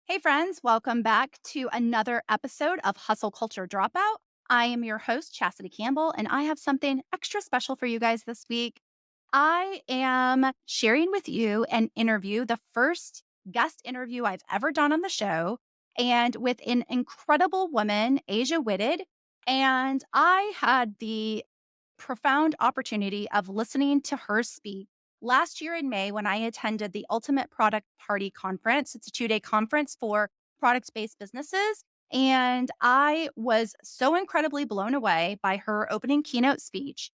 Hey, friends, welcome back to another episode of Hustle Culture Dropout. I am your host, Chasity Campbell, and I have something extra special for you guys this week. I am sharing with you an interview, the first guest interview I've ever done on the show, and with an incredible woman, Azia Whitted. And I had the profound opportunity of listening to her speak last year in May when I attended the Ultimate Product Party Conference. It's a 2-day conference for product based businesses. And I was so incredibly blown away by her opening keynote speech.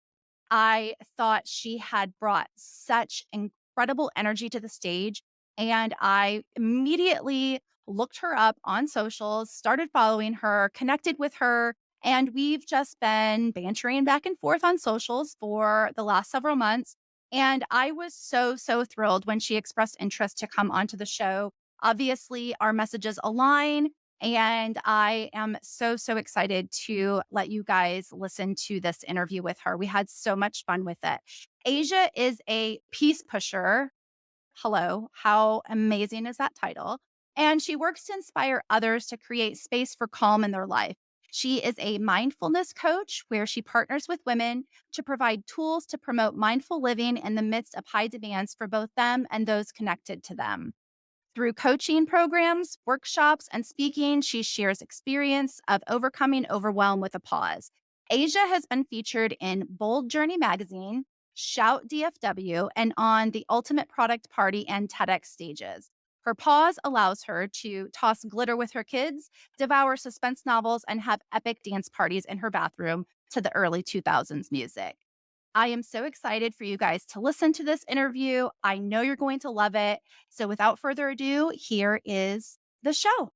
I thought she had brought such incredible energy to the stage. And I immediately looked her up on socials, started following her, connected with her, and we've just been bantering back and forth on socials for the last several months. And I was so thrilled when she expressed interest to come onto the show. Obviously, our messages align. And I am so excited to let you guys listen to this interview with her. We had so much fun with it. Asia is a peace pusher. Hello, how amazing is that title? And she works to inspire others to create space for calm in their life. She is a mindfulness coach where she partners with women to provide tools to promote mindful living in the midst of high demands for both them and those connected to them. Through coaching programs, workshops, and speaking, she shares experience of overcoming overwhelm with a pause. Asia has been featured in Bold Journey magazine, Shout DFW, and on the Ultimate Product Party and TEDx stages. Her pause allows her to toss glitter with her kids, devour suspense novels, and have epic dance parties in her bathroom to the early 2000s music. I am so excited for you guys to listen to this interview. I know you're going to love it. So, without further ado, here is the show.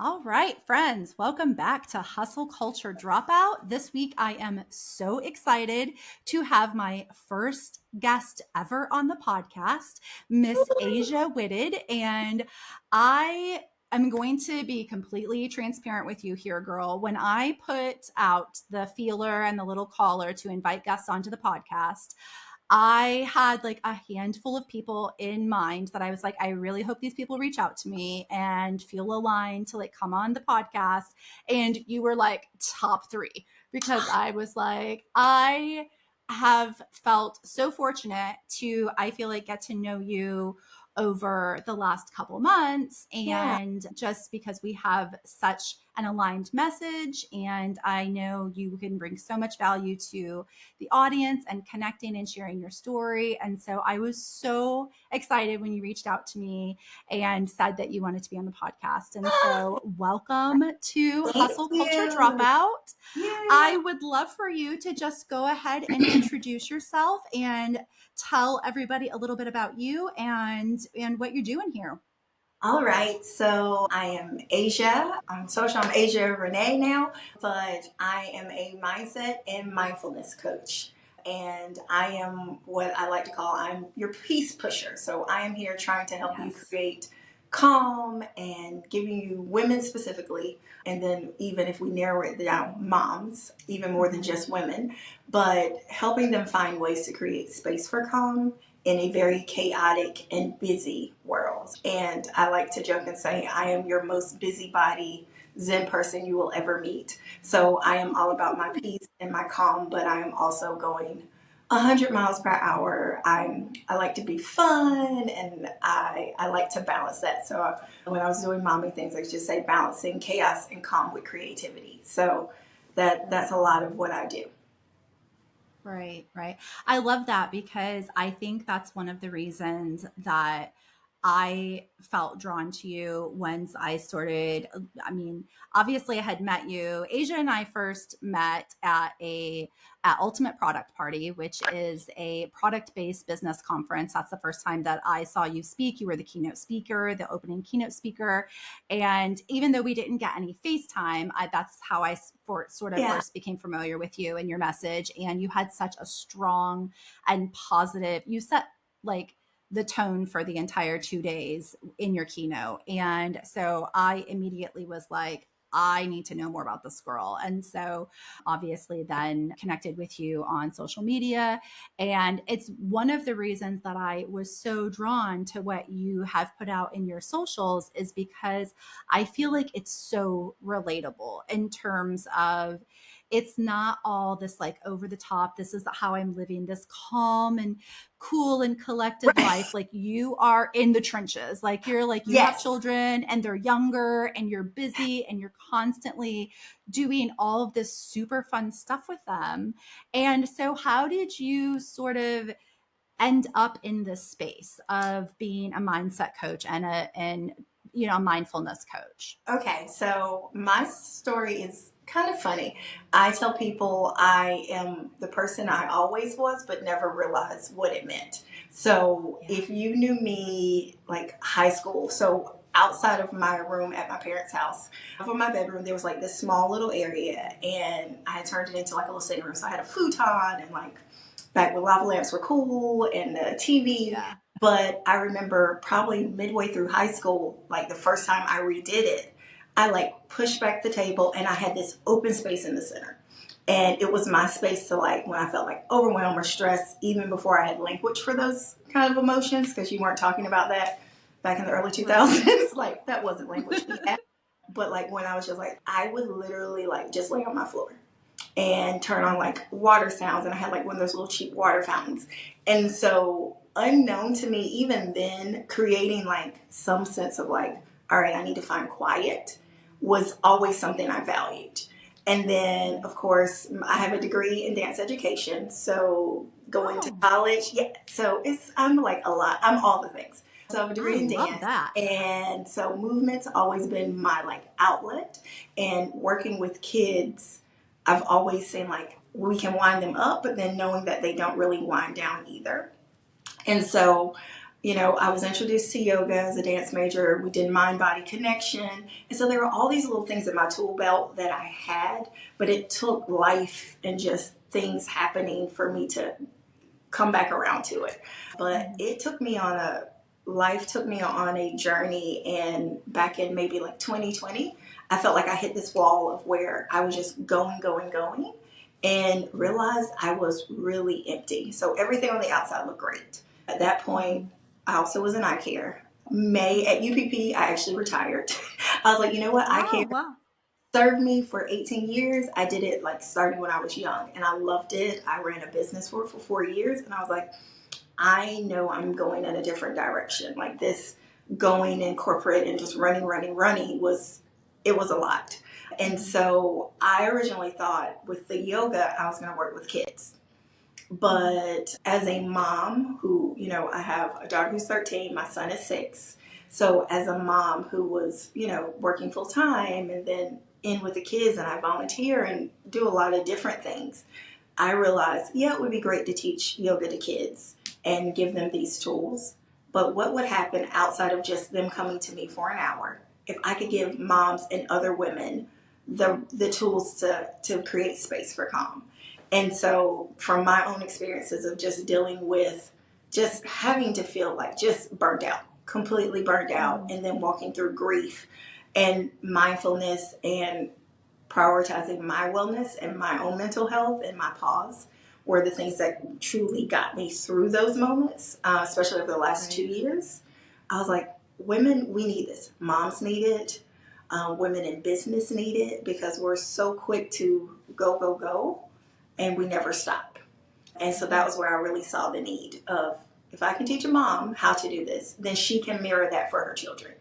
All right, friends, welcome back to Hustle Culture Dropout. This week, I am so excited to have my first guest ever on the podcast, Miss Azia Whitted. And I am going to be completely transparent with you here, girl. When I put out the feeler and the little caller to invite guests onto the podcast, I had like a handful of people in mind that I was like, I really hope these people reach out to me and feel aligned to like come on the podcast. And you were like top three because I was like, I have felt so fortunate to, I feel like, get to know you over the last couple months. Yeah. And just because we have such an aligned message, and I know you can bring so much value to the audience and connecting and sharing your story. And so I was so excited when you reached out to me and said that you wanted to be on the podcast. And so welcome to Thank Hustle Culture you. Dropout. Yeah. I would love for you to just go ahead and introduce yourself and tell everybody a little bit about you and what you're doing here. All right. So I am Asia. I'm social. I'm Asia Renee now, but I am a mindset and mindfulness coach. And I am what I like to call I'm your peace pusher. So I am here trying to help you Yes. create calm and giving you women specifically, and then even if we narrow it down, moms, even more than Mhm. just women, but helping them find ways to create space for calm in a very chaotic and busy world. And I like to joke and say, I am your most busybody Zen person you will ever meet. So I am all about my peace and my calm, but I am also going 100 miles per hour. I like to be fun, and I like to balance that. So when I was doing mommy things, I just say balancing chaos and calm with creativity. So that's a lot of what I do. Right, right. I love that because I think that's one of the reasons that I felt drawn to you once I started. I mean, obviously I had met you. Asia and I first met at Ultimate Product Party, which is a product-based business conference. That's the first time that I saw you speak. You were the keynote speaker, the opening keynote speaker. And even though we didn't get any FaceTime, that's how I sort of Yeah. first became familiar with you and your message. And you had such a strong and positive, you set like the tone for the entire 2 days in your keynote. And so I immediately was like, I need to know more about this girl. And so obviously then connected with you on social media. And it's one of the reasons that I was so drawn to what you have put out in your socials is because I feel like it's so relatable in terms of it's not all this like over the top. This is how I'm living this calm and cool and collected Right. life. Like you are in the trenches. Like you're like you have Yes. children and they're younger and you're busy and you're constantly doing all of this super fun stuff with them. And so how did you sort of end up in this space of being a mindset coach and a mindfulness coach? Okay, so my story is kind of funny. I tell people I am the person I always was, but never realized what it meant. So Yeah. if you knew me like high school, so outside of my room at my parents' house, for my bedroom, there was like this small little area, and I had turned it into like a little sitting room. So I had a futon and like back when lava lamps were cool and the TV. Yeah. But I remember probably midway through high school, like the first time I redid it, I like pushed back the table and I had this open space in the center. And it was my space to like when I felt like overwhelmed or stressed, even before I had language for those kind of emotions, because you weren't talking about that back in the early Right. 2000s. Like that wasn't language yet. But like when I was just like, I would literally like just lay on my floor and turn on like water sounds. And I had like one of those little cheap water fountains. And so, unknown to me, even then, creating like some sense of like, all right, I need to find quiet was always something I valued. And then, of course, I have a degree in dance education. So, going to Oh, college, yeah. So, I'm like a lot, I'm all the things. So, I have a I degree in love dance. that. And so, movement's always been my like outlet. And working with kids, I've always seen like we can wind them up, but then knowing that they don't really wind down either. And so, I was introduced to yoga as a dance major. We did mind body connection. And so there were all these little things in my tool belt that I had, but it took life and just things happening for me to come back around to it. But Mhm. it took me on a life took me on a journey, and back in maybe like 2020, I felt like I hit this wall of where I was just going, going, going, and realized I was really empty. So everything on the outside looked great. At that point, Mhm. I also was in eye care. May at UPP, I actually retired. I was like, you know what? I care Oh, wow. served me for 18 years. I did it like starting when I was young and I loved it. I ran a business for 4 years and I was like, I know I'm going in a different direction. Like this going in corporate and just running, running, running it was a lot. And Mhm. so I originally thought with the yoga, I was going to work with kids. Mhm. But as a mom who, I have a daughter who's 13, my son is 6. So as a mom who was, working full time and then in with the kids and I volunteer and do a lot of different things, I realized, yeah, it would be great to teach yoga to kids and give them these tools. But what would happen outside of just them coming to me for an hour if I could give moms and other women the tools to create space for calm? And so, from my own experiences of just dealing with just having to feel like just burnt out, completely burnt out, Mhm. and then walking through grief and mindfulness and prioritizing my wellness and my own mental health and my pause were the things that truly got me through those moments, especially over the last two Right. years. I was like, women, we need this. Moms need it. Women in business need it because we're so quick to go, go, go, and we never stop. And so that Mhm. was where I really saw the need of if I can teach a mom how to do this, then she can mirror that for her children.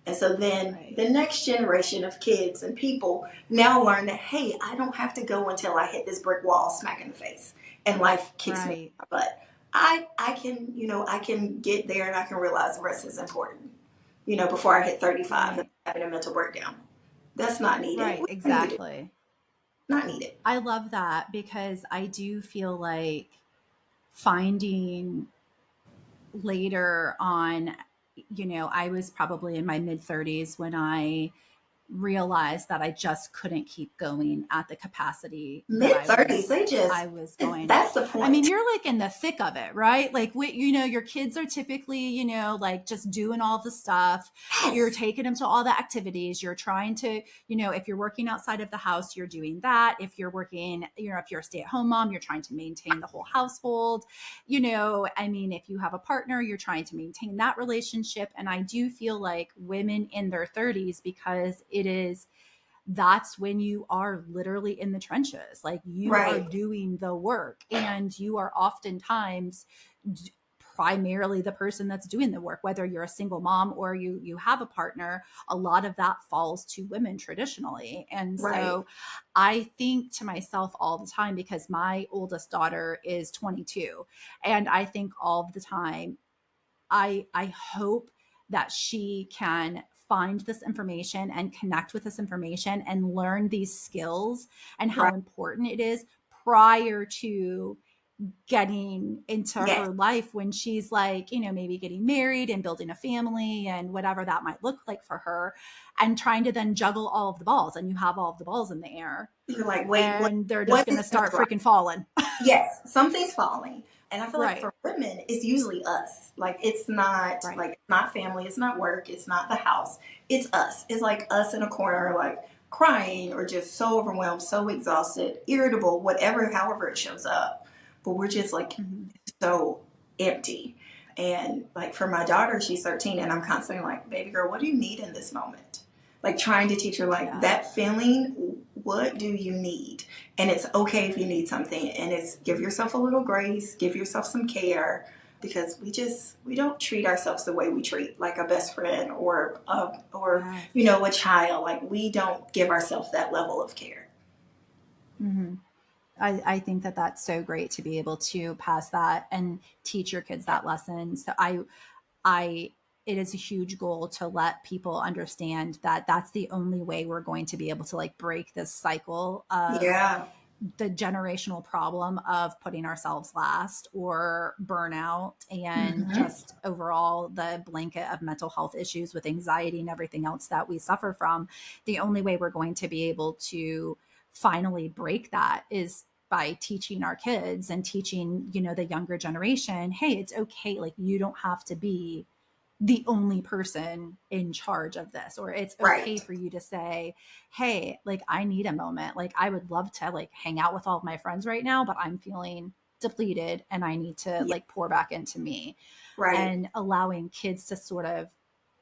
And so then Right. the next generation of kids and people now learn that, hey, I don't have to go until I hit this brick wall smack in the face and life kicks me in Right. my butt. I can, I can get there and I can realize rest is important, before I hit 35 and Right. having a mental breakdown. That's not needed. Right. We don't need to do Exactly. not needed. I love that because I do feel like finding later on, I was probably in my mid 30s when I realized that I just couldn't keep going at the capacity that Mid 30s, they just, I was going. that's the I mean, point. you're like in the thick of it, right? Like, your kids are typically, like just doing all the stuff. You're Yes, taking them to all the activities. You're trying to, if you're working outside of the house, you're doing that. If you're working, if you're a stay at home mom, you're trying to maintain the whole household. I mean, if you have a partner, you're trying to maintain that relationship. And I do feel like women in their 30s, because that's when you are literally in the trenches. Like, you are right, doing the work, and you are oftentimes primarily the person that's doing the work, whether you're a single mom or you have a partner. A lot of that falls to women traditionally. And right, so I think to myself all the time, because my oldest daughter is 22, and I think all the time, I hope that she can find this information and connect with this information and learn these skills and how right. important it is prior to getting into Yes, her life, when she's like, maybe getting married and building a family and whatever that might look like for her, and trying to then juggle all of the balls, and you have all of the balls in the air, you're like, wait, and they're just what going is to going start right? freaking falling. Yes, something's falling. And I feel like Right. for women, it's usually us. Like it's not Right. like it's not family, it's not work, it's not the house. It's us. It's like us in a corner, like crying or just so overwhelmed, so exhausted, irritable, whatever, however it shows up. But we're just like Mm-hmm. so empty. And like for my daughter, she's 13, and I'm constantly like, baby girl, what do you need in this moment? Like trying to teach her, like, Yeah. that feeling, what do you need? And it's okay if you need something. And it's give yourself a little grace, give yourself some care, because we don't treat ourselves the way we treat like a best friend or Yes. a child. Like we don't give ourselves that level of care. Mm-hmm. I think that that's so great to be able to pass that and teach your kids that lesson. So I, it is a huge goal to let people understand that that's the only way we're going to be able to like break this cycle of Yeah. the generational problem of putting ourselves last, or burnout, and Hmm. just overall the blanket of mental health issues with anxiety and everything else that we suffer from. The only way we're going to be able to finally break that is by teaching our kids and teaching, the younger generation, hey, it's okay. Like, you don't have to be the only person in charge of this, or it's okay Right. for you to say, hey, like, I need a moment. Like, I would love to like hang out with all of my friends right now, but I'm feeling depleted and I need to Yeah. like pour back into me. Right. And allowing kids to sort of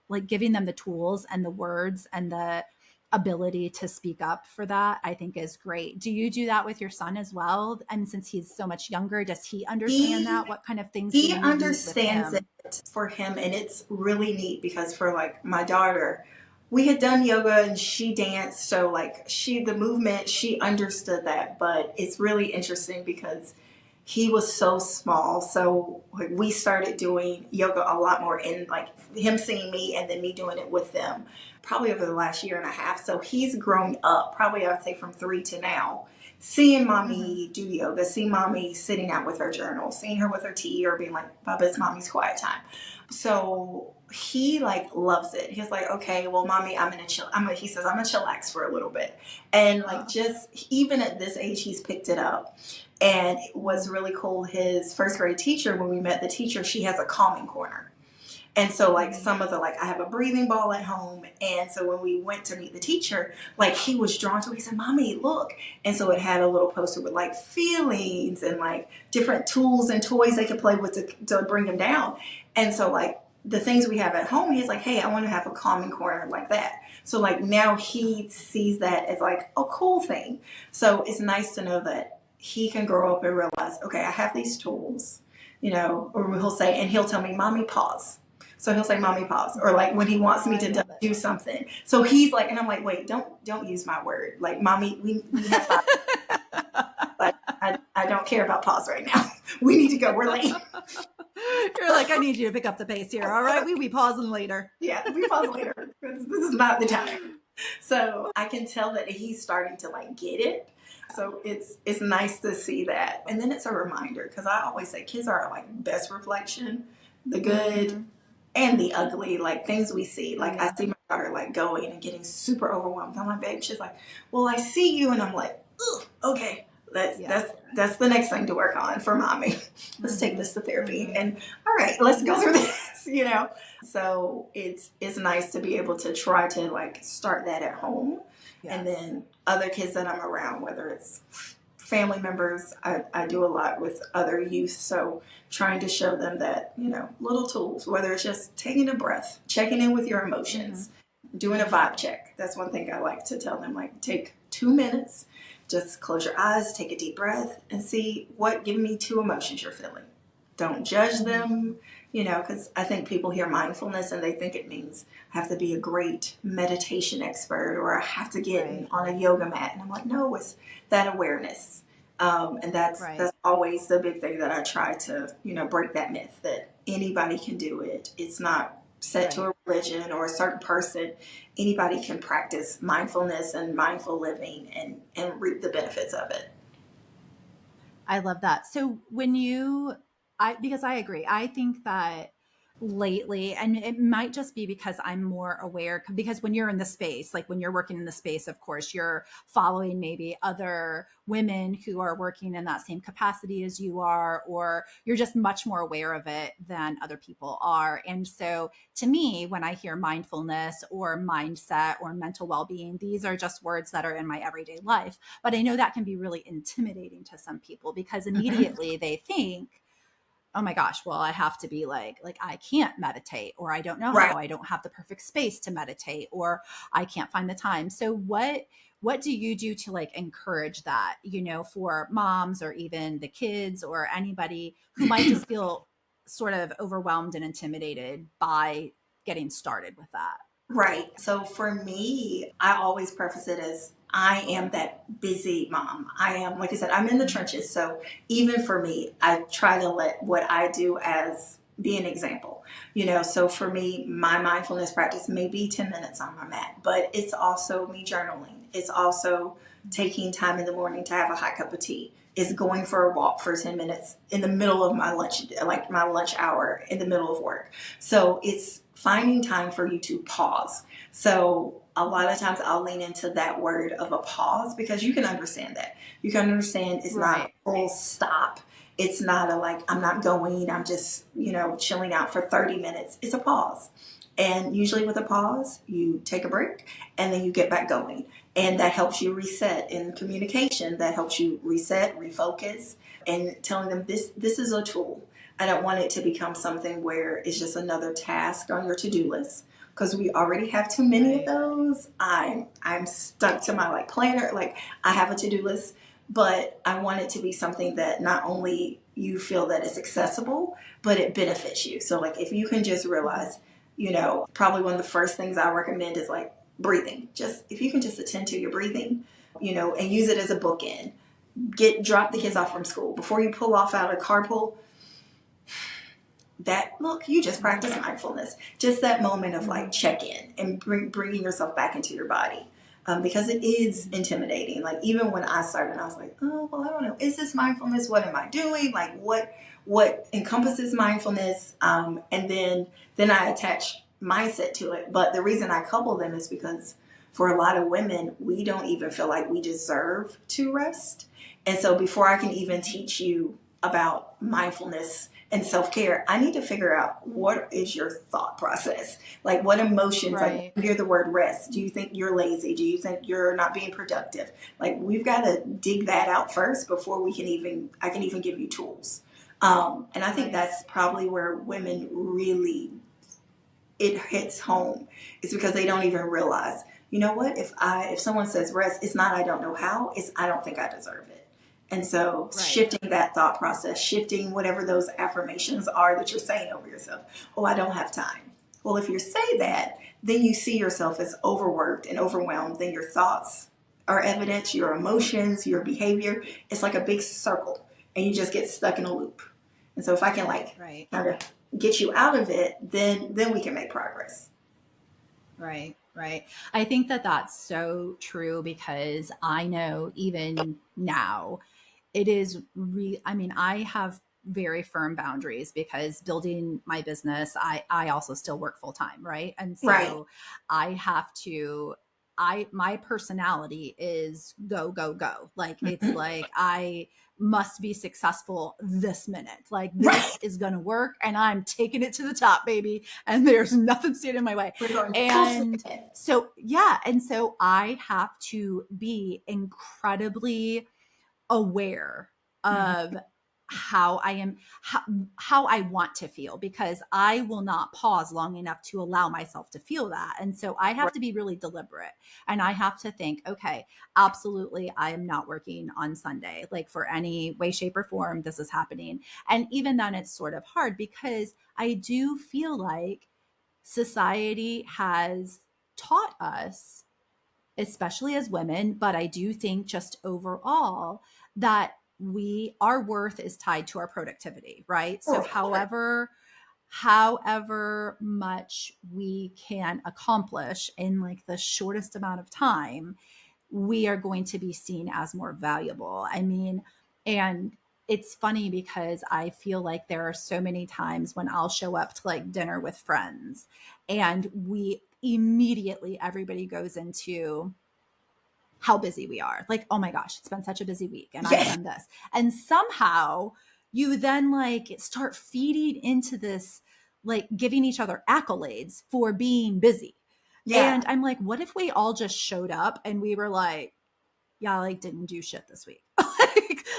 like giving them the tools and the words and the ability to speak up for that, I think is great. Do you do that with your son as well? And since he's so much younger, does he understand He that? What kind of things do he you use with understands it him? for him, and it's really neat because for like my daughter, we had done yoga and she danced, so like the movement, she understood that. But it's really interesting because he was so small, so like we started doing yoga a lot more, and like him seeing me and then me doing it with them probably over the last year and a half. So he's grown up, probably I would say from 3 to now, seeing Mm-hmm. mommy do yoga, seeing mommy sitting out with her journal, seeing her with her tea, or being like, Baba, it's mommy's quiet time. So he like loves it. He's like, okay, well, mommy, I'm gonna chill. He says, I'm gonna chillax for a little bit. And like, Oh. just even at this age, he's picked it up. And it was Mm-hmm. really cool. His first grade teacher, when we met the teacher, she has a calming corner. And so like Mm-hmm. some of the like I have a breathing ball at home. And so when we went to meet the teacher, like he was drawn to it. He said, Mommy, look. And so it had a little poster with like feelings and like different tools and toys they could play with to bring him down. And so like the things we have at home, he's like, hey, I want to have a calming corner like that. So like now he sees that as like a cool thing. So it's nice to know that he can grow up and realize, okay, I have these tools, or he'll say, and he'll tell me, Mommy, pause. So he'll say, Mommy, pause. Or like when he wants Oh, me I to love it. do something. So he's like, and I'm like, wait, don't use my word. Like, Mommy, we have 5, but I don't care about pause right now. We need to go. We're late. You're like, I need you to pick up the pace here. All right. We be pausing later. Yeah, we pause later. This is not the time. So I can tell that he's starting to like get it. So it's nice to see that. And then it's a reminder because I always say kids are like best reflection, the good Mm-hmm. and the ugly, like things we see. Oh, Like I yeah. see my started like going and getting super overwhelmed. I'm like, babe, she's like, well, I see you. And I'm like, ooh, okay. That's Yeah. that's the next thing to work on for mommy. Let's take Mm-hmm. this to therapy. Mm-hmm. And all right, let's go Yeah. through this. So it's nice to be able to try to like start that at home. And Yes. then other kids that I'm around, whether it's family members, I do a lot with other youth. So trying to show them that, little tools, whether it's just taking a breath, checking in with your Mm-hmm. emotions, doing a Mm-hmm. vibe check. That's one thing I like to tell them. Like, take 2 minutes, just close your eyes, take a deep breath, and see give me two emotions you're feeling. Don't judge Mm-hmm. them, because I think people hear mindfulness and they think it means I have to be a great meditation expert or I have to get Right. on a yoga mat. And I'm like, no, it's that awareness. And that's Right. always the big thing that I try to, break that myth that anybody can do it. It's not set to Right. a religion or a certain person. Anybody can practice mindfulness and mindful living and reap the benefits of it. I love that. So because I agree, I think that lately, and it might just be because I'm more aware, because when you're in the space, like when you're working in the space, of course, you're following maybe other women who are working in that same capacity as you are, or you're just much more aware of it than other people are. And so to me, when I hear mindfulness or mindset or mental well-being, these are just words that are in my everyday life. But I know that can be really intimidating to some people because Mm-hmm. immediately they think, oh my gosh, well, I have to be like I can't meditate, or I don't know Right. how, I don't have the perfect space to meditate, or I can't find the time. So what do you do to like encourage that, for moms or even the kids or anybody who might just feel sort of overwhelmed and intimidated by getting started with that? Right. So for me, I always preface it as I am that busy mom. I am, like I said, I'm in the Mhm. trenches. So even for me, I try to let what I do as be an example. So for me, my mindfulness practice may be 10 minutes on my mat, but it's also me journaling. It's also taking time in the morning to have a hot cup of tea. It's going for a walk for 10 minutes in the middle of my lunch, like my lunch hour in the middle of work. So it's finding time for you to pause. So a lot of times I'll lean into that word of a pause because you can understand that. You can understand it's not Right. a full stop. It's not a like, I'm not going, I'm just, chilling out for 30 minutes. It's a pause. And usually with a pause, you take a break and then you get back going. And that helps you reset in communication. That helps you reset, refocus, and telling them this is a tool. I don't want it to become something where it's just another task on your to-do list because we already have too many of Right. those. I'm stuck to my like planner. Like I have a to-do list, but I want it to be something that not only you feel that it's accessible, but it benefits you. So like if you can just Mhm. realize, probably one of the first things I recommend is like breathing. Just if you can just attend to your breathing, and use it as a bookend. Drop the kids Mhm. off from school before you pull off out of carpool. That look, you just Mhm. practice mindfulness, just that moment of like Mhm. check in and bringing yourself back into your body, because it is Mhm. intimidating. Like even when I started I was like, oh well, I don't know, is this mindfulness, what am I doing, like what encompasses mindfulness, and then I attach mindset to it. But the reason I couple them is because for a lot of women we don't even feel like we deserve to rest. And so before I can even Mhm. teach you about mindfulness and self-care, I need to figure out what is your thought process. Like what emotions, like when Right. you hear the word rest, do you think you're lazy? Do you think you're not being productive? Like we've got to dig that out first before I can even give you tools. And I think Right. that's probably where women really, it hits home. It's because they don't even realize, you know what, if someone says rest, it's not I don't know how, it's I don't think I deserve it. And so Right. shifting that thought process, shifting whatever those affirmations are that you're saying over yourself. Oh, I don't have time. Well, if you say that, then you see yourself as overworked and overwhelmed, then your thoughts are evident, your emotions, your behavior. It's like a big circle and you just get stuck in a loop. And so if I can like Right. kind of get you out of it, then we can make progress. Right, right. I think that that's so true because I know even now it is I mean, I have very firm boundaries because building my business, I also still work full time, right? And Right. so I have to, my personality is go, go, go. Like it's like I must be successful this minute. Like Right. this is going to work and I'm taking it to the top, baby. And there's nothing standing in my way. We're going full speed And ahead. so, yeah. And so I have to be incredibly aware Mhm. of how I am, how I want to feel, because I will not pause long enough to allow myself to feel that. And so I have Right. to be really deliberate and I have to think, okay, absolutely, I am not working on Sunday, like for any way, shape, or form, this is happening. And even then, it's sort of hard because I do feel like society has taught us, especially as women, but I do think just overall that our worth is tied to our productivity, right? Oh, So of course. however much we can accomplish in like the shortest amount of time, we are going to be seen as more valuable. I mean, and it's funny because I feel like there are so many times when I'll show up to like dinner with friends and we immediately everybody goes into how busy we are. Like, oh my gosh, it's been such a busy week and I've Yes. done this. And somehow you then like start feeding into this, like giving each other accolades for being busy. Yeah. And I'm like, what if we all just showed up and we were like, yeah, I like didn't do shit this week.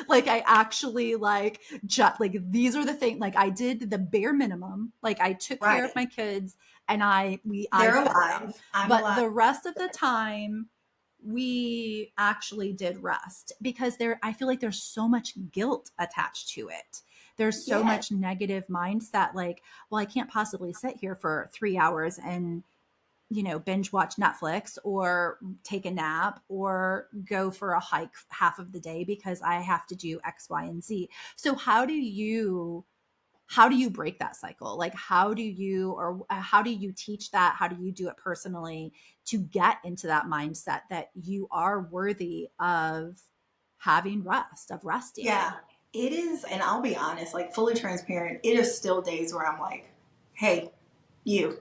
like I actually like just like these are the things, like I did the bare minimum. Like I took care of Right. my kids and I They're fed them. alive. I'm But alive. the rest of the time we actually did rest because I feel like there's so much guilt attached to it. There's so Yes. much negative mindset like, well, I can't possibly sit here for 3 hours and binge watch Netflix or take a nap or go for a hike half of the day because I have to do X, Y, and Z. So how do you break that cycle? Like how do you teach that? How do you do it personally to get into that mindset that you are worthy of having rest, of resting? Yeah. It is, and I'll be honest, like fully transparent, it is still days where I'm like, hey, you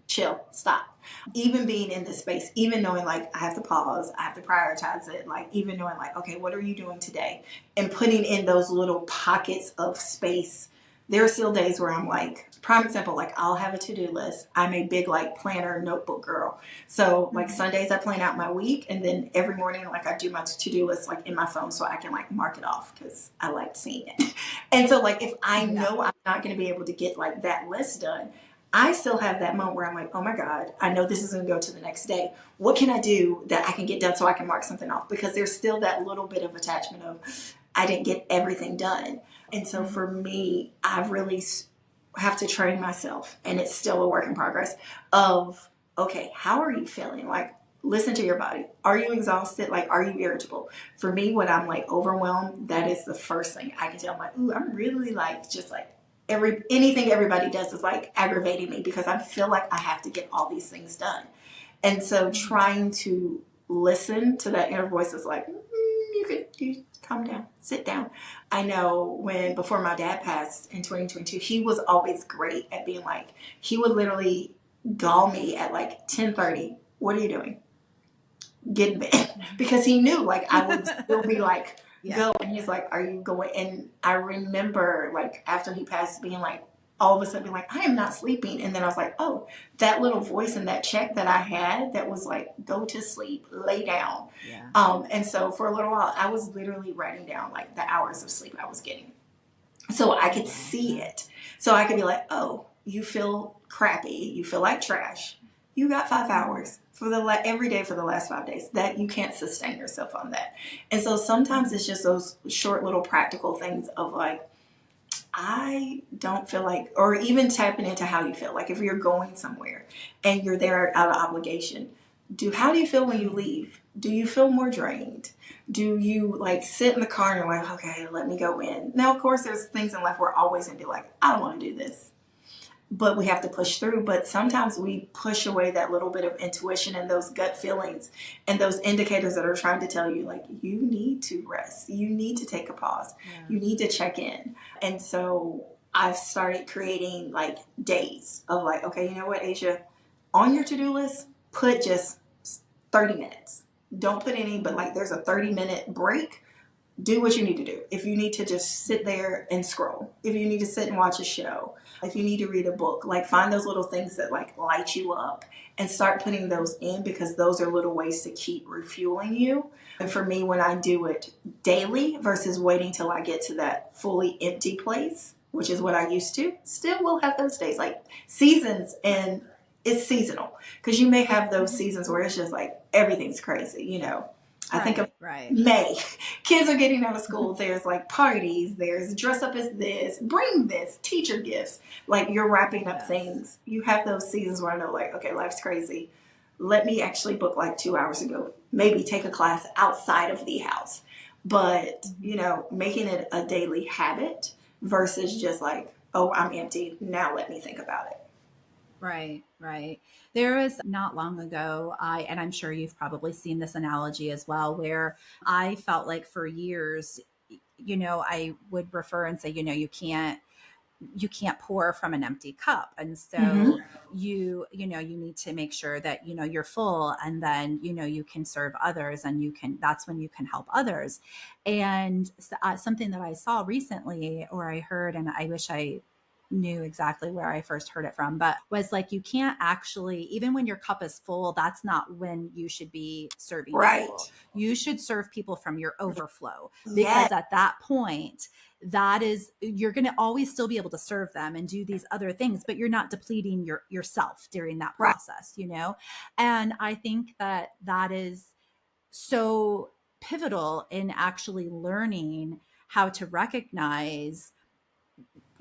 chill, stop. Even being in this space, even knowing like I have to pause, I have to prioritize it, like even knowing like, okay, what are you doing today? And putting in those little pockets of space. There are still days where I'm like, prime example, like I'll have a to-do list. I'm a big like planner notebook girl. So like Mhm. Sundays I plan out my week and then every morning like I do my to-do list like in my phone so I can like mark it off because I like seeing it. And so like if I Yeah. know I'm not going to be able to get like that list done, I still have that moment where I'm like, oh my God, I know this is going to go to the next day. What can I do that I can get done so I can mark something off? Because there's still that little bit of attachment of I didn't get everything done. And so Mhm. for me, I really have to train myself, and it's still a work in progress of, okay, how are you feeling? Like, listen to your body. Are you exhausted? Like, are you irritable? For me, when I'm like overwhelmed, that is the first thing I can tell. I'm like, ooh, I'm really like, just like, anything everybody does is like aggravating me because I feel like I have to get all these things done. And so Mhm. trying to listen to that inner voice is like, you calm down, sit down. I know when before my dad passed in 2022, he was always great at being like, he would literally call me at like 10:30. What are you doing? Get in bed. Because he knew like I would still be like, Yeah. go. And he's like, are you going? And I remember like after he passed being like, all of a sudden being like, I am not sleeping. And then I was like, oh, that little voice in that check that I had that was like, go to sleep, lay down. Yeah. And so for a little while, I was literally writing down like the hours of sleep I was getting so I could Yeah. see it. So I could be like, oh, you feel crappy. You feel like trash. You got 5 hours for every day for the last 5 days. That you can't sustain yourself on that. And so sometimes Mhm. it's just those short little practical things of like, I don't feel like, or even tapping into how you feel. Like if you're going somewhere and you're there out of obligation, how do you feel when you Mhm. leave? Do you feel more drained? Do you like sit in the car and you're like, okay, let me go in? Now, of course, there's things in life we're always gonna be like, I don't want to do this. but we have to push through. But sometimes we push away that little bit of intuition and those gut feelings and those indicators that are trying to tell you, like, you need to rest, you need to take a pause, Yeah. you need to check in. And so I've started creating like days of like, okay, you know what, Asia, on your to-do list, put just 30 minutes. Don't put any, but like there's a 30-minute break. Do what you need to do. If you need to just sit there and scroll, if you need to sit and watch a show, if you need to read a book, like find those little things that like light you up and start putting those in, because those are little ways to keep refueling you. And for me, when I do it daily versus waiting till I get to that fully empty place, which is what I used to, still will have those days like seasons, and it's seasonal because you may have those seasons where it's just like everything's crazy, you know. I think of Right, right. May. Kids are getting out of school. There's like parties. There's dress up as this, bring this, teacher gifts. Like you're wrapping up Yes. things. You have those seasons where I know, like, okay, life's crazy. Let me actually book like 2 hours ago. Maybe take a class outside of the house. But, Mhm. you know, making it a daily habit versus just like, oh, I'm empty. Now let me think about it. Right, right. There was not long ago, and I'm sure you've probably seen this analogy as well, where I felt like for years, I would refer and say, you can't pour from an empty cup. And so Mm-hmm. you need to make sure that, you're full, and then, you can serve others, and that's when you can help others. And something that I saw recently, or I heard, and I wish I knew exactly where I first heard it from, but was like, you can't actually, even when your cup is full, that's not when you should be serving people. Right. You should serve people from your overflow, Yes. because at that point, that is, you're going to always still be able to serve them and do these other things, but you're not depleting yourself during that Right. process. And I think that is so pivotal in actually learning how to recognize,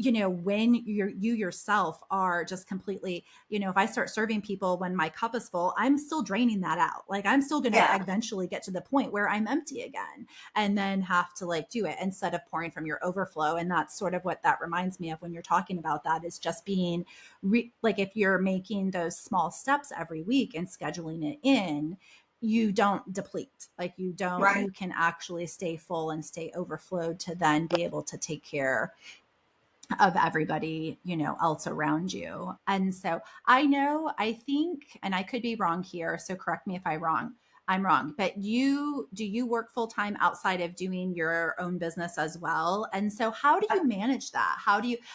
when you yourself are just completely, if I start serving people when my cup is full, I'm still draining that out. Like, I'm still going to Yeah. eventually get to the point where I'm empty again, and then have to like do it instead of pouring from your overflow. And that's sort of what that reminds me of when you're talking about that, is just being like, if you're making those small steps every week and scheduling it in, you don't deplete. Like, Right. you can actually stay full and stay overflowed to then be able to take care of everybody, else around you. And so I think, and I could be wrong here, so correct me if I'm wrong, but do you work full time outside of doing your own business as well? And so how do you manage that?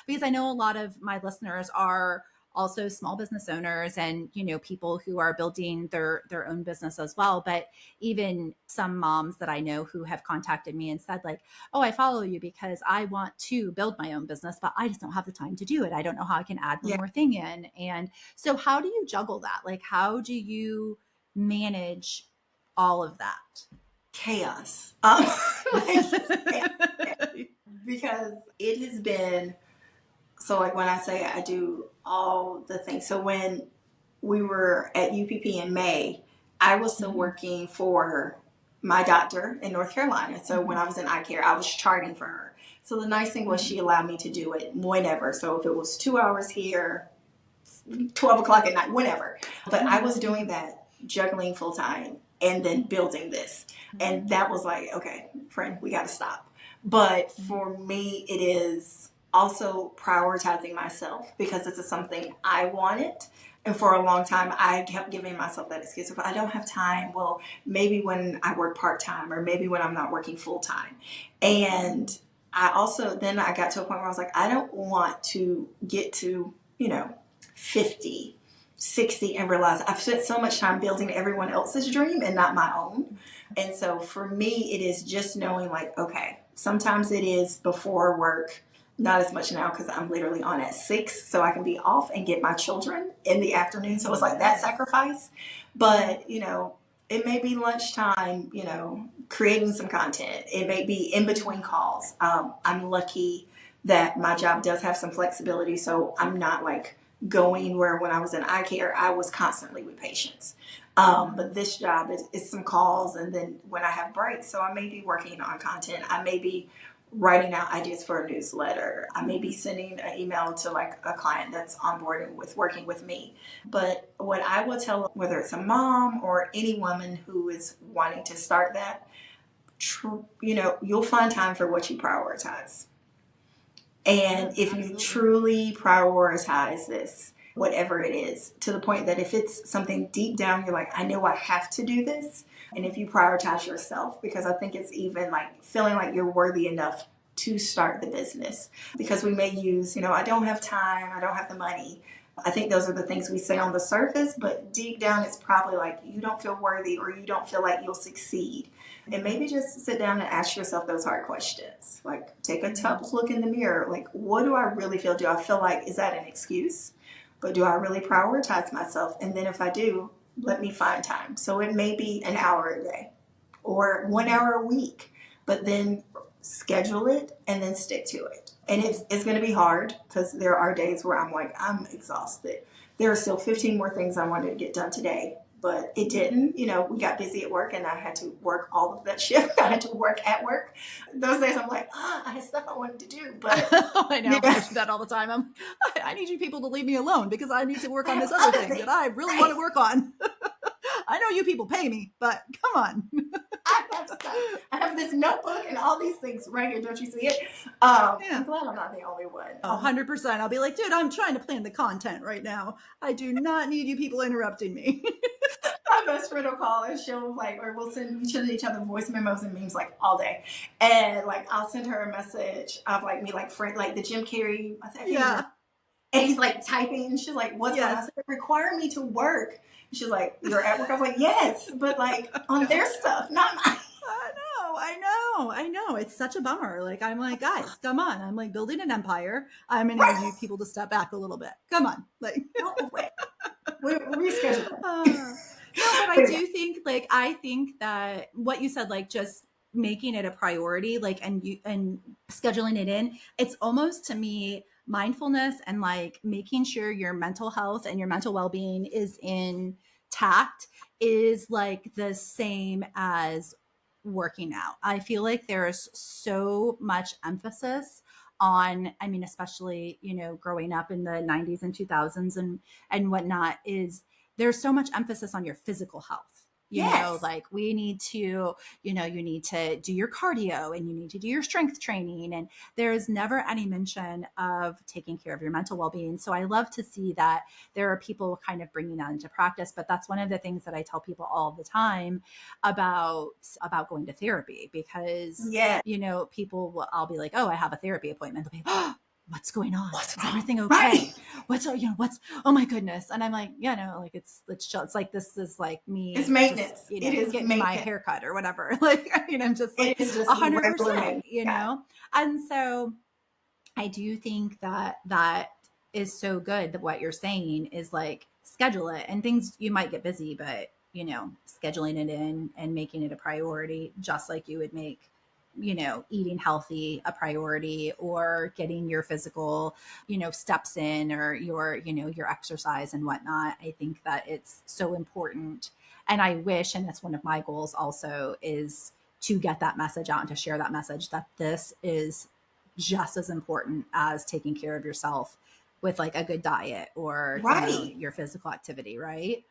Because I know a lot of my listeners are also small business owners, and, people who are building their own business as well. But even some moms that I know who have contacted me and said, like, oh, I follow you because I want to build my own business, but I just don't have the time to do it. I don't know how I can add one Yeah. more thing in. And so, how do you juggle that? Like, how do you manage all of that? Chaos. Like, chaos. Because it has been, so like when I say I do all the things, so when we were at UPP in May, I was still Mhm, working for my doctor in North Carolina. So when mhm, I was in eye care, I was charting for her. So the nice thing was mhm, she allowed me to do it whenever. So if it was 2 hours here, 12 o'clock at night, whenever. But I mhm, was doing mhm, that, juggling full time and then building this. And that was like, okay, friend, we got to stop. But mhm, for me, it is also prioritizing myself because this is something I wanted. And for a long time, I kept giving myself that excuse of, I don't have time. Well, maybe when I work part time, or maybe when I'm not working full time. And I also, then I got to a point where I was like, I don't want to get to, 50, 60, and realize I've spent so much time building everyone else's dream and not my own. And so for me, it is just knowing, like, okay, sometimes it is before work, not as much now because I'm literally on at 6, so I can be off and get my children in the afternoon. So it's like that mhm, sacrifice. mhm, But, it may be lunchtime, creating some content. It may be in between calls. I'm lucky that my job does have some flexibility, so I'm not like going where when I was in eye care, I was constantly with patients. mhm, But this job is some calls, and then when I have breaks, so I may be working on content. I may be writing out ideas for a newsletter. I may be sending an email to like a client that's onboarding with working with me. But what I will tell, whether it's a mom or any woman who is wanting to start that, you'll find time for what you prioritize. And if you Absolutely. truly prioritize this, whatever it is, to the point that if it's something deep down, you're like, I know I have to do this. And if you prioritize yourself, because I think it's even like feeling like you're worthy enough to start the business. Because we may use, I don't have time, I don't have the money. I think those are the things we say on the surface, but deep down, it's probably like you don't feel worthy or you don't feel like you'll succeed. And maybe just sit down and ask yourself those hard questions. Like, take a tough look in the mirror. Like, what do I really feel? Do I feel like, is that an excuse? But do I really prioritize myself? And then if I do, let me find time. So it may be an hour a day or 1 hour a week, but then schedule it and then stick to it. And it's going to be hard because there are days where I'm like, I'm exhausted. There are still 15 more things I wanted to get done today, but it didn't. We got busy at work and I had to work all of that shift. I had to work at work. Those days I'm like, I had stuff I wanted to do, but I know. yeah. I do that all the time. I need you people to leave me alone because I need to work I on have this other other thing things. that I really want to work on. I know you people pay me, but come on. I have stuff. I have this notebook and all these things right here. Don't you see it? Yeah. I'm glad I'm not the only one. Oh, 100%. I'll be like, dude, I'm trying to plan the content right now. I do not need you people interrupting me. My best friend will call and she'll like, or we'll send each other voice memos and memes like all day. And like, I'll send her a message of like me, like friend, like the Jim Carrey, I can't remember. Yeah. And he's like typing and she's like, what's going on? I Yes. said, require me to work. And she's like, you're at work. I was like, yes, but like on No. their stuff, not mine. I know. It's such a bummer. Like, I'm like, guys, come on. I'm like building an empire. I'm going to need Right. you people to step back a little bit. Come on. Like, No way. We're rescheduling. no, but I But yeah. do think, like, I think that what you said, like, just making it a priority, like, and scheduling it in, it's almost to me mindfulness and like making sure your mental health and your mental well-being is intact is like the same as working out. I feel like there's so much emphasis on, I mean, especially, growing up in the 90s and 2000s and whatnot, is there's so much emphasis on your physical health. Yes. Like we need to, you need to do your cardio and you need to do your strength training. And there is never any mention of taking care of your mental well-being. So I love to see that there are people kind of bringing that into practice. But that's one of the things that I tell people all the time about going to therapy, because, Yeah. people will, I'll be like, oh, I have a therapy appointment. They'll be, oh, what's going on? What's Is wrong? everything okay? Right. What's oh my goodness. And I'm like, yeah, no, like it's just, it's like, this is like It's me just, maintenance. It is getting my maintenance. hair cut or whatever. Like, I mean, I'm just like It is just regular 100%, maintenance. Yeah. And so I do think that is so good that what you're saying is like schedule it, and things, you might get busy, but scheduling it in and making it a priority, just like you would make eating healthy a priority, or getting your physical steps in, or your exercise and whatnot. I think that it's so important, and I wish, and that's one of my goals also, is to get that message out and to share that message that this is just as important as taking care of yourself with like a good diet or Right. your physical activity, right?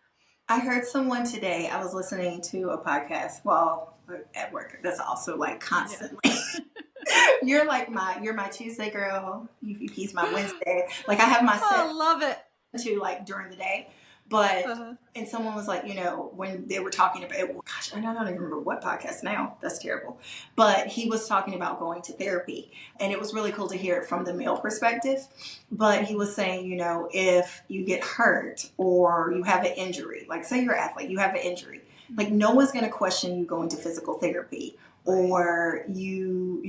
I heard someone today, I was listening to a podcast while at work. That's also like Yeah. constantly. You're my Tuesday girl. He's my Wednesday. Like I have my Oh, set love it. to like during the day. But Uh-huh. and someone was like, when they were talking about it, gosh, I don't even remember what podcast now. That's terrible. But he was talking about going to therapy, and it was really cool to hear it from the male perspective. But he was saying, if you get hurt or you have an injury, like say you're an athlete, you have an injury, like no one's going to question you going to physical therapy. Or you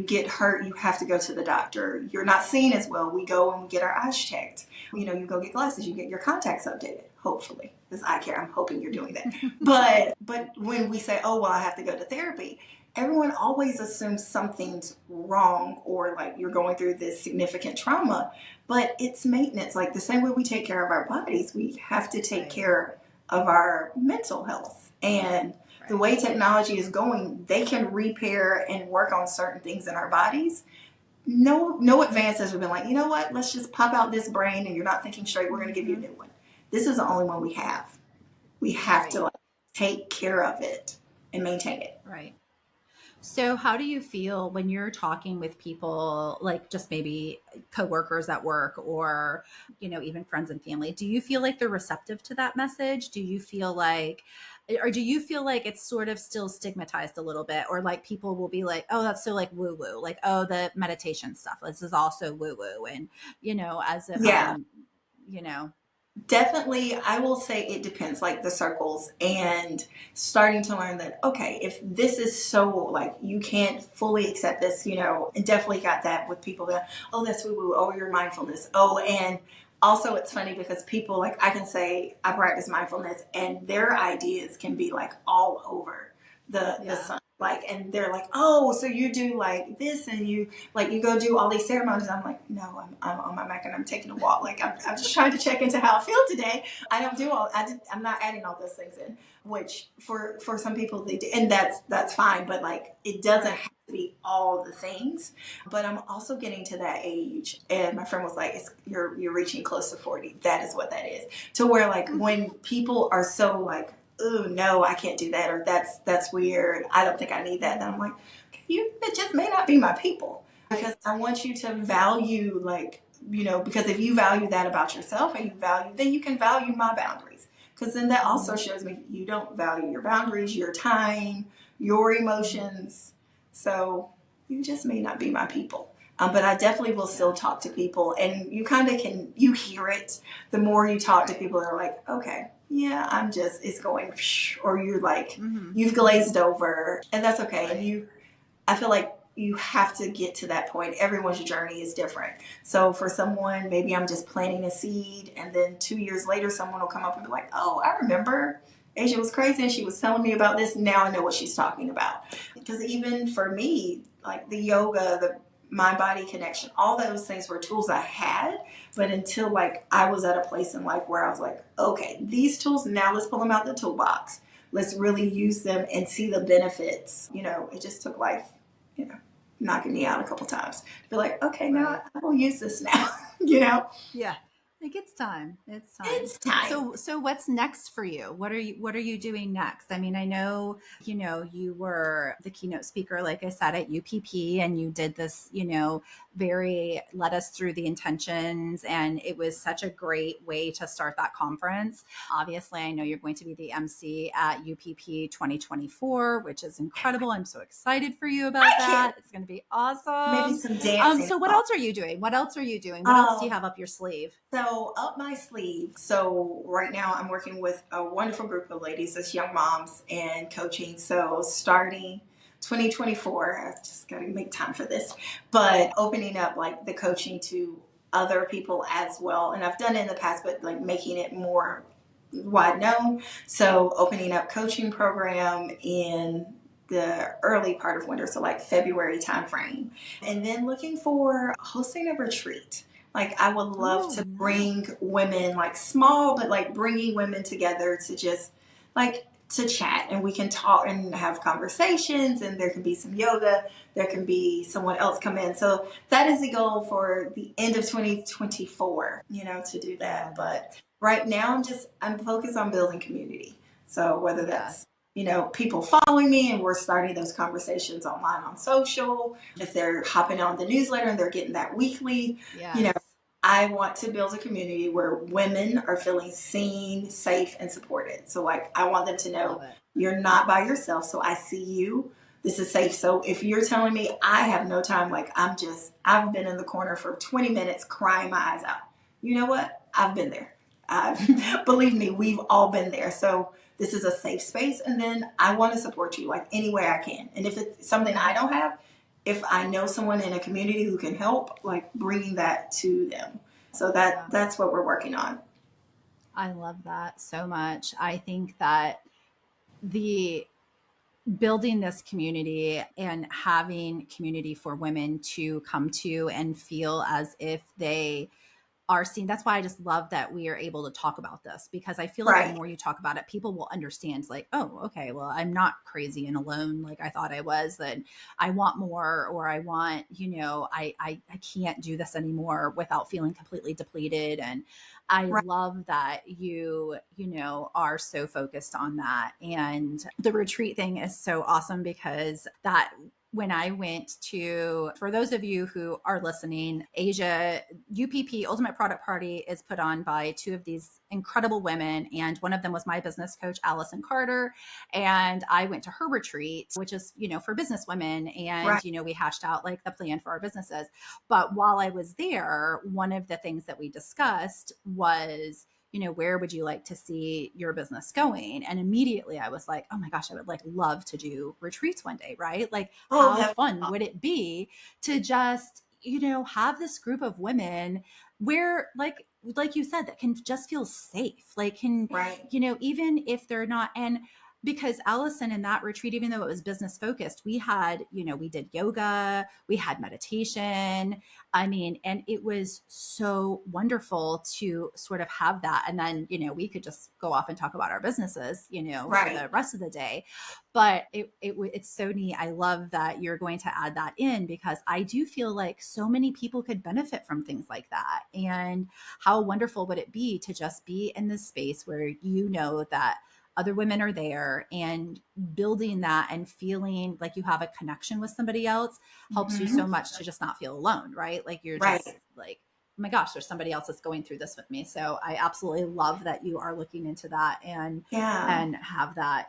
get hurt, you have to go to the doctor. You're not seen as well. We go and we get our eyes checked. You go get glasses, you get your contacts updated, hopefully. Because eye care, I'm hoping you're doing that. But when we say, oh, well, I have to go to therapy, everyone always assumes something's wrong or like you're going through this significant trauma. But it's maintenance. Like the same way we take care of our bodies, we have to take Right. care of our mental health. And the way technology is going, they can repair and work on certain things in our bodies. No advances have been like, you know what, let's just pop out this brain and you're not thinking straight, we're going to give you a Mm-hmm. new one. This is the only one we have. We have to Right. like take care of it and maintain it. Right. So, how do you feel when you're talking with people, like just maybe coworkers at work or, even friends and family? Do you feel like they're receptive to that message? Do you feel like it's sort of still stigmatized a little bit, or like people will be like, oh, that's so like woo woo, like, oh, the meditation stuff, this is also woo woo. And, as if Yeah, you know, definitely. I will say it depends, like the circles, and starting to learn that, okay, if this is so like you can't fully accept this, and definitely got that with people that, oh, that's woo woo, oh, your mindfulness. Oh, and also it's funny because people like I can say I practice mindfulness and their ideas can be like all over the yeah, sun. Like, and they're like, oh, so you do like this and you go do all these ceremonies. I'm like, no, I'm on my Mac and I'm taking a walk. Like, I'm just trying to check into how I feel today. I don't do I'm not adding all those things in, which for some people they do. And that's fine. But like, it doesn't right. have to be all the things. But I'm also getting to that age. And my friend was like, you're reaching close to 40. That is what that is. To where like when people are so like, oh no, I can't do that, or that's weird. I don't think I need that. Then I'm like, you it just may not be my people because Right. I want you to value like because if you value that about yourself and you value, then you can value my boundaries. Because then that also Mhm. shows me you don't value your boundaries, your time, your Mhm. emotions. So you just may not be my people. But I definitely will still Yeah. talk to people, and you kind of you hear it the more you talk to Right. people. They're like, okay, yeah, it's going, or you're like, Hmm. you've glazed over, and that's okay. And Right. I feel like you have to get to that point. Everyone's journey is different. So for someone, maybe I'm just planting a seed, and then 2 years later, someone will come up and be like, oh, I remember Asia was crazy and she was telling me about this. Now I know what she's talking about. Because even for me, like the yoga, the mind body connection, all those things were tools I had. But until like I was at a place in life where I was like, okay, these tools, now let's pull them out the toolbox. Let's really use them and see the benefits. It just took life, you know, knocking me out a couple times. To be like, okay, now Right. I will use this now. you know, Yeah. Like it's time. It's time. it's time. So what's next for you? What are you doing next? I mean, I know, you were the keynote speaker, like I said, at UPP, and you did this, very led us through the intentions, and it was such a great way to start that conference. Obviously, I know you're going to be the MC at UPP 2024, which is incredible. I'm so excited for you about I can't. that. It's going to be Maybe awesome. some dancing. So what else are you doing? What else are you doing? What else do you Um, have up your sleeve? So up my sleeve. So right now I'm working with a wonderful group of ladies as young moms and coaching. So starting 2024, I just got to make time for this, but opening up like the coaching to other people as well. And I've done it in the past, but like making it more wide known. So opening up coaching program in the early part of winter, so like February timeframe, and then looking for hosting a retreat. Like I would love Oh, to no. bring women, like small, but like bringing women together to just like to chat, and we can talk and have conversations, and there can be some yoga, there can be someone else come in. So that is the goal for the end of 2024, to do I that. love But it. right now I'm focused on building community. So whether Yeah. that's people following me and we're starting those conversations online on social, if they're hopping on the newsletter and they're getting that weekly, you know, Yes. I want to build a community where women are feeling seen, safe, and supported. So, like, I want them to I love know it. you're not by yourself. So, I see you. This is safe. So, if you're telling me I have no time, like, I've been in the corner for 20 minutes crying my eyes out. You know what? I've been there. Believe me, we've all been there. So, this is a safe space. And then I want to support you like any way I can. And if it's something I Mhm. don't have, if I know someone in a community who can help, like bringing that to them. So Yeah. that's what we're working on. I love that so much. I think that the building this community and having community for women to come to and feel as if they are seeing. That's why I just love that we are able to talk about this, because I feel like the Right. more you talk about it, people will understand, like, oh, okay, well, I'm not crazy and alone like I thought I was. That I want more, or I want, I can't do this anymore without feeling completely depleted. And I Right. love that are so focused on that. And the retreat thing is so awesome, because that when I went to, for those of you who are listening, Asia UPP Ultimate Product Party is put on by two of these incredible women. And one of them was my business coach, Allison Carter. And I went to her retreat, which is, for business women. And, Right. we hashed out like the plan for our businesses. But while I was there, one of the things that we discussed was, where would you like to see your business going? And immediately I was like, oh my gosh, I would love to do retreats one day, right? Like, Oh, how that fun would it be to just, have this group of women where, like you said, that can just feel safe, like can, right. even if they're not. And because Allison in that retreat, even though it was business focused, we had, we did yoga, we had meditation. I mean, and it was so wonderful to sort of have that. And then, we could just go off and talk about our businesses, for Right. the rest of the day. But it's so neat. I love that you're going to add that in, because I do feel like so many people could benefit from things like that. And how wonderful would it be to just be in this space where that other women are there, and building that and feeling like you have a connection with somebody else helps you so Hmm. much to just not feel alone, right? Like you're just Right. like, oh my gosh, there's somebody else that's going through this with me. So I absolutely love that you are looking into that, and Yeah. have that,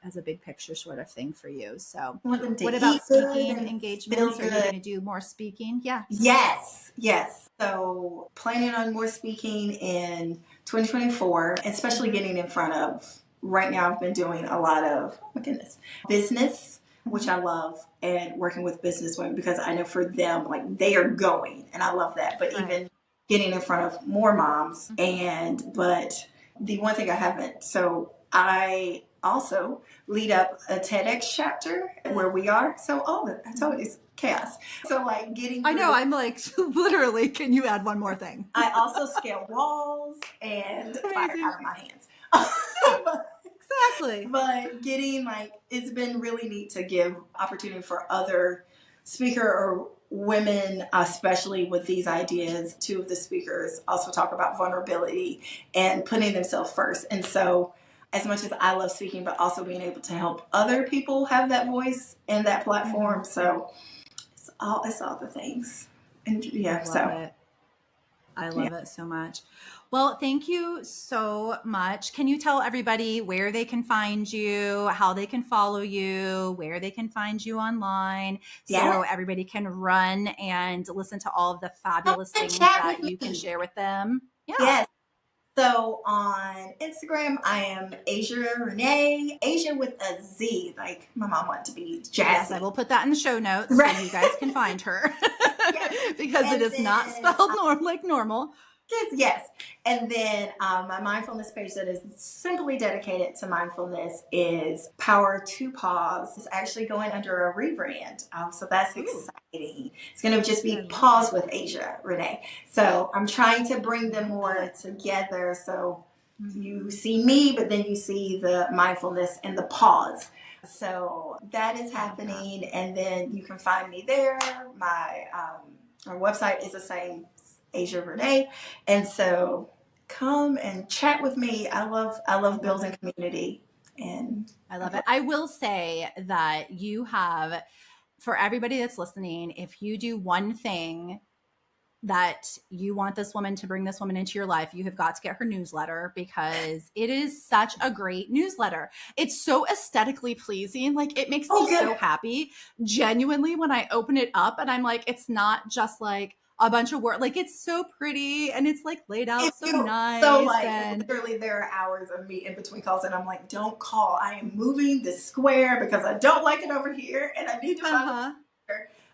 as a big picture sort of thing for you. So I want them to what about eat good speaking and feel engagements? Are you good. going to do more speaking? Yeah. Yes, yes. So planning on more speaking in 2024, especially Mm-hmm. getting in front of. Right now, I've been doing a lot of, oh my goodness, business, which Mm-hmm. I love, and working with business women because I know for them, like they are going, and I love that. But Right. even getting in front of more moms, Mm-hmm. but the one thing I haven't, so I also lead up a TEDx chapter where we are. So, oh, I told you it's chaos. So, like getting I through know. the, I'm like, literally, can you add one more thing? I also scale walls and fire Amazing. out of my hands. Yeah, exactly. But getting like, it's been really neat to give opportunity for other speaker or women, especially with these ideas. Two of the speakers also talk about vulnerability and putting themselves first. And so, as much as I love speaking, but also being able to help other people have that voice and that Mm-hmm. platform. So it's all the things. And I yeah, love so it. I yeah. love it so much. Well, thank you so much. Can you tell everybody where they can find you, how they can follow you, where they can find you online, Yeah. so everybody can run and listen to all of the Come fabulous and things chat with that you can me. share with them? Yeah. Yes. So on Instagram, I am Asia Renee, Asia with a Z. Like my mom wanted to be Yes, I jazzy. will put that in the show notes so Right. you guys can find her, Yes. because it And is not then spelled like normal. yes. And then my mindfulness page that is simply dedicated to mindfulness is Power to Pause. It's actually going under a rebrand. So that's Ooh, exciting. It's going to just I be love Pause it. with Asia Renee. So I'm trying to bring them Love more that. together. So you Mhm. see me, but then you see the mindfulness and the pause. So that is Love that. happening. And then you can find me there. Our website is the same, Asia Renee. And so come and chat with me. I love I love building it. community and I love it. I will say that you have, for everybody that's listening, if you do one thing that you want this woman to bring this woman into your life, you have got to get her newsletter, because it is such a great newsletter. It's so aesthetically pleasing. Like it makes me oh so good. happy genuinely when I open it up, and I'm like, it's not just like a bunch of work. Like it's so pretty, and it's like laid If out so you so nice. like And literally there are hours of me in between calls and I'm like, don't call. I am moving this square because I don't like it over here and I need to find uh-huh.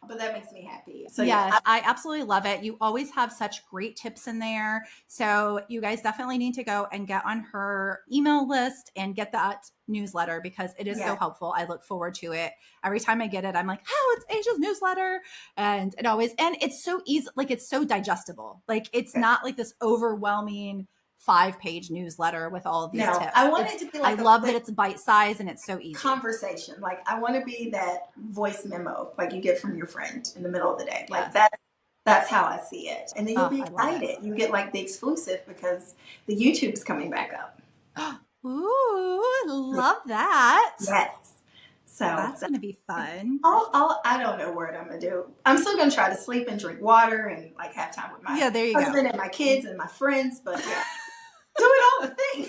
but that makes me happy. So Yes, yeah, I absolutely love it. You always have such great tips in there. So you guys definitely need to go and get on her email list and get that newsletter because it is so yeah, helpful. I look forward to it. Every time I get it, I'm like, oh, it's Asia's newsletter. And it's so easy, like it's so digestible. Like it's yeah. not like this overwhelming 5-page newsletter with all of these No, tips. I want it to be I like a love that quick it's bite size and it's so easy. conversation. Like I want to be that voice memo like you get from your friend in the middle of the day. Like Yes. that's how I see it. And then you'll Oh, be I love it. excited. You get like the exclusive because the YouTube's coming back up. Ooh, love that. Yes. So That's going to be fun. I don't know what I'm gonna do. I'm still gonna try to sleep and drink water and like have time with my Yeah, there you go. husband and my kids and my friends. But yeah, doing all the things.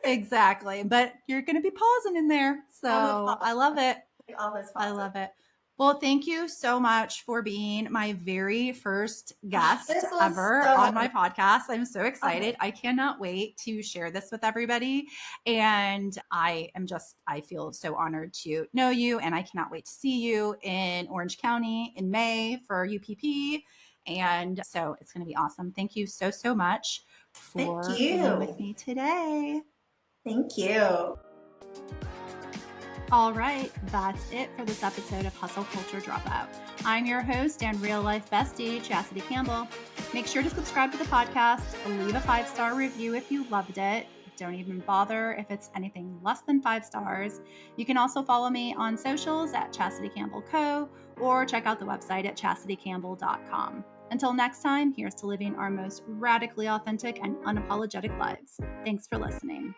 Exactly. But you're going to be pausing in there. I'm a So pause. I love it. All this I pauses. love it. Well, thank you so much for being my very first Oh, guest this was ever so on my podcast. I'm so excited. okay. I cannot wait to share this with everybody. And I feel so honored to know you. And I cannot wait to see you in Orange County in May for UPP. And so it's going to be awesome. Thank you so, so much Thank for being with you. me today. Thank you. All right, that's it for this episode of Hustle Culture Dropout. I'm your host and real life bestie, Chasity Campbell. Make sure to subscribe to the podcast, leave a 5-star review if you loved it. Don't even bother if it's anything less than 5 stars. You can also follow me on socials at Chasity Campbell Co. or check out the website at chastitycampbell.com. Until next time, here's to living our most radically authentic and unapologetic lives. Thanks for listening.